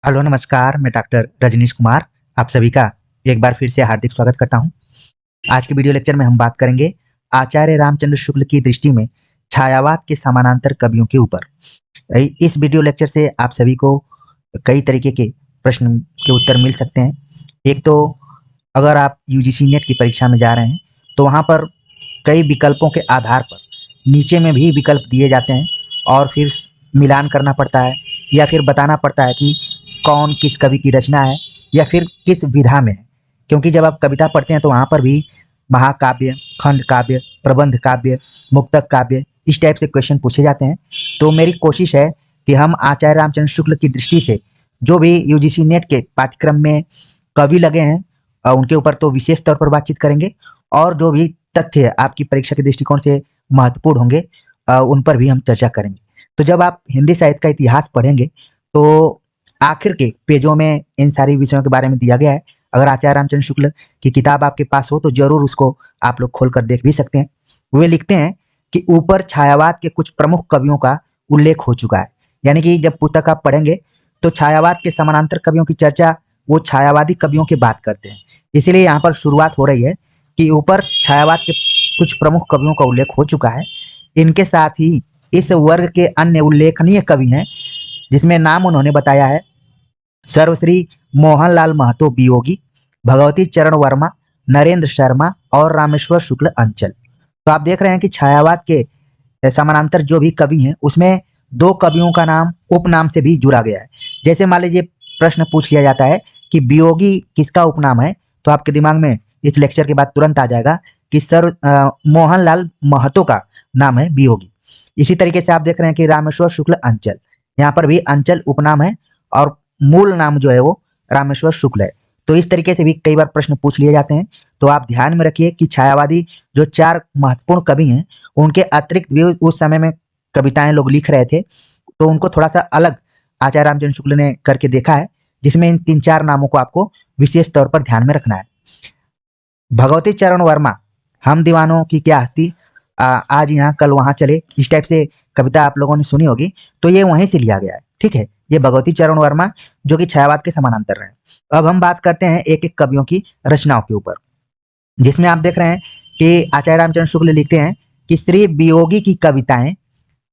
Hello नमस्कार, मैं doctor Rajneesh Kumar आप सभी का एक बार फिर से हार्दिक स्वागत करता हूं। आज के वीडियो लेक्चर में हम बात करेंगे आचार्य रामचंद्र शुक्ल की दृष्टि में छायावाद के समानांतर कवियों के ऊपर। इस वीडियो लेक्चर से आप सभी को कई तरीके के प्रश्न के उत्तर मिल सकते हैं। एक तो अगर आप यूजीसी नेट की परीक्षा में जा रहे हैं तो वहाँ पर कई विकल्पों के आधार पर नीचे में भी विकल्प दिए जाते हैं और फिर मिलान करना पड़ता है या फिर बताना पड़ता है कि कौन किस कवि की रचना है या फिर किस विधा में है। क्योंकि जब आप कविता पढ़ते हैं तो वहाँ पर भी महाकाव्य, खंड काव्य, प्रबंध काव्य, मुक्तक काव्य इस टाइप से क्वेश्चन पूछे जाते हैं। तो मेरी कोशिश है कि हम आचार्य रामचंद्र शुक्ल की दृष्टि से जो भी यूजीसी नेट के पाठ्यक्रम में कवि लगे हैं उनके ऊपर तो विशेष तौर पर बातचीत करेंगे और जो भी तथ्य आपकी परीक्षा के दृष्टिकोण से महत्वपूर्ण होंगे उन पर भी हम चर्चा करेंगे। तो जब आप हिंदी साहित्य का इतिहास पढ़ेंगे तो आखिर के पेजों में इन सारी विषयों के बारे में दिया गया है। अगर आचार्य रामचंद्र शुक्ल की किताब आपके पास हो तो जरूर उसको आप लोग खोल कर देख भी सकते हैं। वे लिखते हैं कि ऊपर छायावाद के कुछ प्रमुख कवियों का उल्लेख हो चुका है। यानी कि जब पुस्तक आप पढ़ेंगे तो छायावाद के समानांतर कवियों की चर्चा वो छायावादी कवियों की बात करते हैं। इसीलिए यहाँ पर शुरुआत हो रही है कि ऊपर छायावाद के कुछ प्रमुख कवियों का उल्लेख हो चुका है। इनके साथ ही इस वर्ग के अन्य उल्लेखनीय कवि हैं जिसमें नाम उन्होंने बताया है सर्वश्री मोहनलाल महतो वियोगी, भगवती चरण वर्मा, नरेंद्र शर्मा और रामेश्वर शुक्ल अंचल। तो आप देख रहे हैं कि छायावाद के समानांतर जो भी कवि हैं उसमें दो कवियों का नाम उपनाम से भी जुड़ा गया है। जैसे मान लीजिए प्रश्न पूछ लिया जाता है कि वियोगी किसका उपनाम है तो आपके दिमाग में इस लेक्चर के बाद तुरंत आ जाएगा कि सर मोहनलाल महतो का नाम है वियोगी। इसी तरीके से आप देख रहे हैं कि रामेश्वर शुक्ल अंचल, यहाँ पर भी अंचल उपनाम है और मूल नाम जो है वो रामेश्वर शुक्ल है। तो इस तरीके से भी कई बार प्रश्न पूछ लिए जाते हैं। तो आप ध्यान में रखिए कि छायावादी जो चार महत्वपूर्ण कवि हैं उनके अतिरिक्त भी उस समय में कविताएं लोग लिख रहे थे तो उनको थोड़ा सा अलग आचार्य रामचंद्र शुक्ल ने करके देखा है जिसमें इन तीन चार नामों को आपको विशेष तौर पर ध्यान में रखना है। भगवती चरण वर्मा, हम दीवानों की क्या हस्ती, आज यहाँ कल वहां चले, इस टाइप से कविता आप लोगों ने सुनी होगी। तो ये वहीं से लिया गया है। ठीक है, ये भगवती चरण वर्मा जो कि छायावाद के समानांतर रहे। अब हम बात करते हैं एक एक कवियों की रचनाओं के ऊपर, जिसमें आप देख रहे हैं कि आचार्य रामचंद्र शुक्ल लिखते हैं कि श्री वियोगी की कविताएं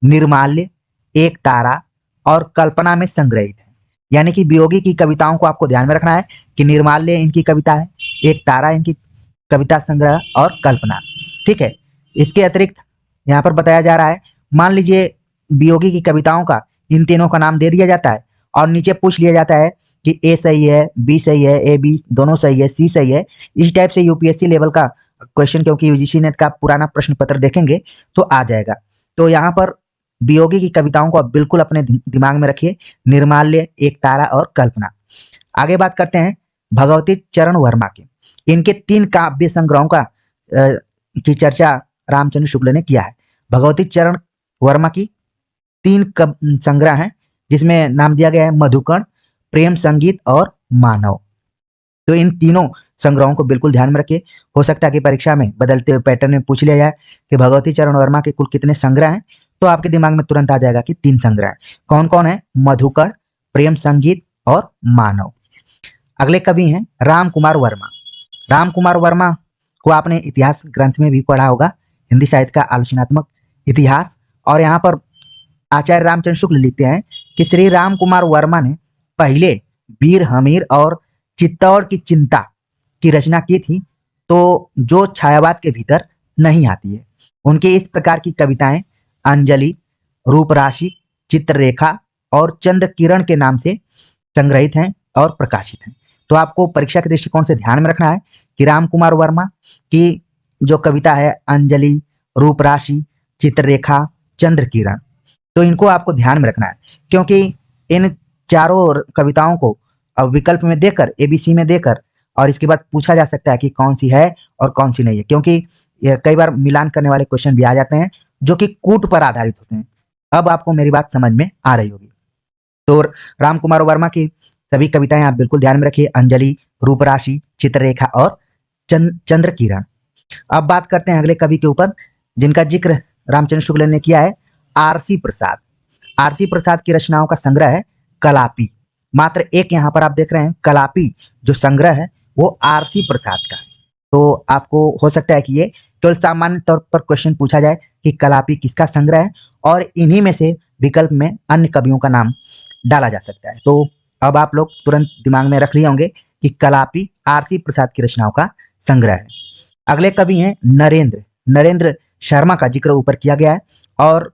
निर्माल्य, एक तारा और कल्पना में संग्रहित है। यानी कि वियोगी की कविताओं को आपको ध्यान में रखना है कि निर्माल्य इनकी कविता है, एक तारा इनकी कविता संग्रह और कल्पना। ठीक है, इसके अतिरिक्त यहाँ पर बताया जा रहा है, मान लीजिए वियोगी की कविताओं का इन तीनों का नाम दे दिया जाता है और नीचे पूछ लिया जाता है कि ए सही है, बी सही है, ए बी दोनों सही है, सी सही है। इस टाइप से यूपीएससी लेवल का क्वेश्चन, क्योंकि यूजीसी नेट का पुराना प्रश्न पत्र देखेंगे तो आ जाएगा। तो यहाँ पर वियोगी की कविताओं को आप बिल्कुल अपने दिमाग में रखिए, निर्माल्य, एक तारा और कल्पना। आगे बात करते हैं भगवती चरण वर्मा की। इनके तीन काव्य संग्रहों का की चर्चा रामचंद्र शुक्ल ने किया है। भगवती चरण वर्मा की तीन संग्रह हैं जिसमें नाम दिया गया है मधुकण, प्रेम संगीत और मानव। तो इन तीनों संग्रहों को बिल्कुल ध्यान में रखिए। हो सकता है कि परीक्षा में बदलते हुए पैटर्न में पूछ लिया जाए कि भगवती चरण वर्मा के कुल कितने संग्रह हैं, तो आपके दिमाग में तुरंत आ जाएगा कि तीन संग्रह हैं। कौन कौन है? मधुकण, प्रेम संगीत और मानव। अगले कवि हैं राम कुमार वर्मा। राम कुमार वर्मा को आपने इतिहास ग्रंथ में भी पढ़ा होगा, हिंदी साहित्य का आलोचनात्मक इतिहास। और यहाँ पर आचार्य रामचंद्र शुक्ल लिखते हैं कि श्री राम कुमार वर्मा ने पहले वीर हमीर और चित्तौड़ की चिंता की रचना की थी, तो जो छायावाद के भीतर नहीं आती है। उनके इस प्रकार की कविताएं अंजलि, रूपराशि, चित्ररेखा और चंद्र किरण के नाम से संग्रहित हैं और प्रकाशित हैं। तो आपको परीक्षा के दृष्टिकोण से ध्यान में रखना है कि राम कुमार वर्मा की जो कविता है अंजलि, रूपराशि, चित्ररेखा, चंद्र किरण, तो इनको आपको ध्यान में रखना है, क्योंकि इन चारों कविताओं को अब विकल्प में देकर, एबीसी में देकर, और इसके बाद पूछा जा सकता है कि कौन सी है और कौन सी नहीं है, क्योंकि कई बार मिलान करने वाले क्वेश्चन भी आ जाते हैं जो कि कूट पर आधारित होते हैं। अब आपको मेरी बात समझ में आ रही होगी। तो राम कुमार वर्मा की सभी कविताएं आप बिल्कुल ध्यान में रखिए, अंजलि, रूपराशि, चित्ररेखा और चंद्र किरण। अब बात करते हैं अगले कवि के ऊपर जिनका जिक्र रामचंद्र शुक्ल ने किया है, आरसी प्रसाद। आरसी प्रसाद की रचनाओं का संग्रह है कलापी। मात्र एक यहाँ पर आप देख रहे हैं कलापी जो संग्रह है वो आरसी प्रसाद का है। तो आपको हो सकता है कि ये केवल सामान्य तौर पर क्वेश्चन पूछा जाए कि कलापी किसका संग्रह है, और इन्हीं में से विकल्प में अन्य कवियों का नाम डाला जा सकता है। तो अब आप लोग तुरंत दिमाग में रख लिए होंगे कि कलापी आरसी प्रसाद की रचनाओं का संग्रह है। अगले कवि हैं नरेंद्र। नरेंद्र शर्मा का जिक्र ऊपर किया गया है और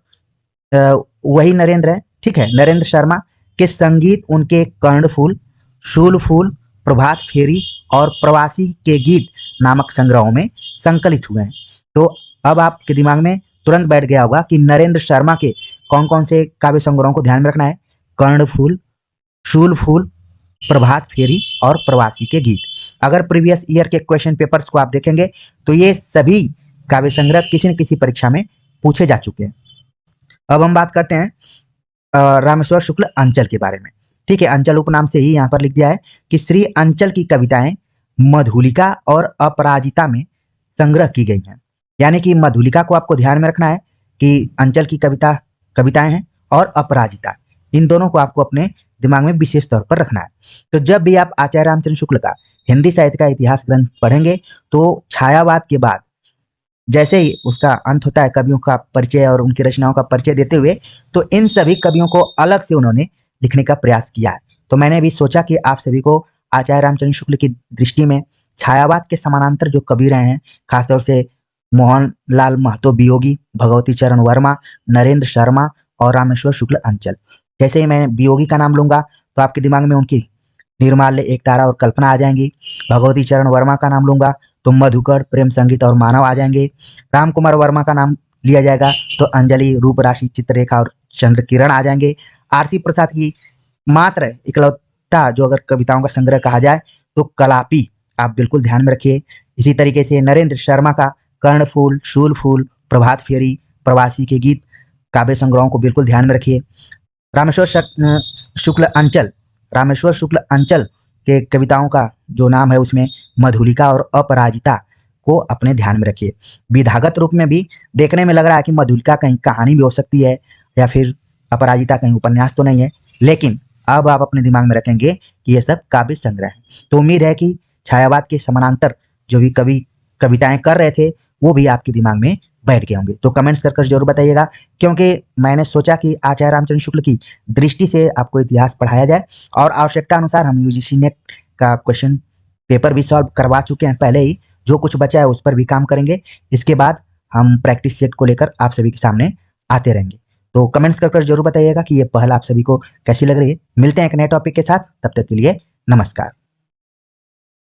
वही नरेंद्र है, ठीक है। नरेंद्र शर्मा के संगीत उनके कर्णफूल, शूलफूल, प्रभात फेरी और प्रवासी के गीत नामक संग्रहों में संकलित हुए हैं। तो अब आपके दिमाग में तुरंत बैठ गया होगा कि नरेंद्र शर्मा के कौन कौन से काव्य संग्रहों को ध्यान में रखना है। कर्णफूल, शूलफूल, प्रभात फेरी और प्रवासी के गीत। अगर प्रीवियस ईयर के क्वेश्चन पेपर्स को आप देखेंगे तो ये सभी काव्य संग्रह किसी न किसी परीक्षा में पूछे जा चुके हैं। अब हम बात करते हैं रामेश्वर शुक्ल अंचल के बारे में, ठीक है। अंचल उपनाम से ही यहाँ पर लिख दिया है कि श्री अंचल की कविताएं मधुलिका और अपराजिता में संग्रह की गई हैं। यानी कि मधुलिका को आपको ध्यान में रखना है कि अंचल की कविताएं हैं, और अपराजिता, इन दोनों को आपको अपने दिमाग में विशेष तौर पर रखना है। तो जब भी आप आचार्य रामचंद्र शुक्ल का हिंदी साहित्य का इतिहास ग्रंथ पढ़ेंगे तो छायावाद के बाद जैसे ही उसका अंत होता है कवियों का परिचय और उनकी रचनाओं का परिचय देते हुए, तो इन सभी कवियों को अलग से उन्होंने लिखने का प्रयास किया है। तो मैंने भी सोचा कि आप सभी को आचार्य रामचंद्र शुक्ल की दृष्टि में छायावाद के समानांतर जो कवि रहे हैं, खासतौर से मोहनलाल महतो वियोगी, भगवती चरण वर्मा, नरेंद्र शर्मा और रामेश्वर शुक्ल अंचल, जैसे ही मैं वियोगी का नाम लूंगा तो आपके दिमाग में उनकी निर्माल्य, एक तारा और कल्पना आ जाएंगी। भगवती चरण वर्मा का नाम लूंगा तो मधुकर, प्रेम संगीत और मानव आ जाएंगे। राम कुमार वर्मा का नाम लिया जाएगा तो अंजलि, रूप राशि, चित्ररेखा और चंद्र किरण आ जाएंगे। आरसी प्रसाद की मात्र इकलौता जो अगर कविताओं का संग्रह कहा जाए तो कलापी आप बिल्कुल ध्यान में रखिए। इसी तरीके से नरेंद्र शर्मा का कर्णफूल, शूलफूल, प्रभात फेरी, प्रवासी के गीत काव्य संग्रहों को बिल्कुल ध्यान में रखिए। रामेश्वर शुक्ल अंचल के कविताओं का जो नाम है उसमें मधुलिका और अपराजिता को अपने ध्यान में रखिए। विधागत रूप में भी देखने में लग रहा है कि मधुलिका कहीं कहानी भी हो सकती है या फिर अपराजिता कहीं उपन्यास तो नहीं है, लेकिन अब आप अपने दिमाग में रखेंगे कि ये सब काव्य संग्रह है। तो उम्मीद है कि छायावाद के समानांतर जो भी कवि कविताएं कर रहे थे वो भी आपके दिमाग में बैठ गए होंगे। तो कमेंट्स कर जरूर बताइएगा, क्योंकि मैंने सोचा कि आचार्य रामचंद्र शुक्ल की दृष्टि से आपको इतिहास पढ़ाया जाए, और आवश्यकता अनुसार हम यूजीसी नेट का क्वेश्चन पेपर भी सॉल्व करवा चुके हैं पहले ही। जो कुछ बचा है उस पर भी काम करेंगे। इसके बाद हम प्रैक्टिस सेट को लेकर आप सभी के सामने आते रहेंगे। तो कमेंट्स कर जरूर बताइएगा कि ये पहल आप सभी को कैसी लग रही है। मिलते हैं एक नए टॉपिक के साथ, तब तक के लिए नमस्कार।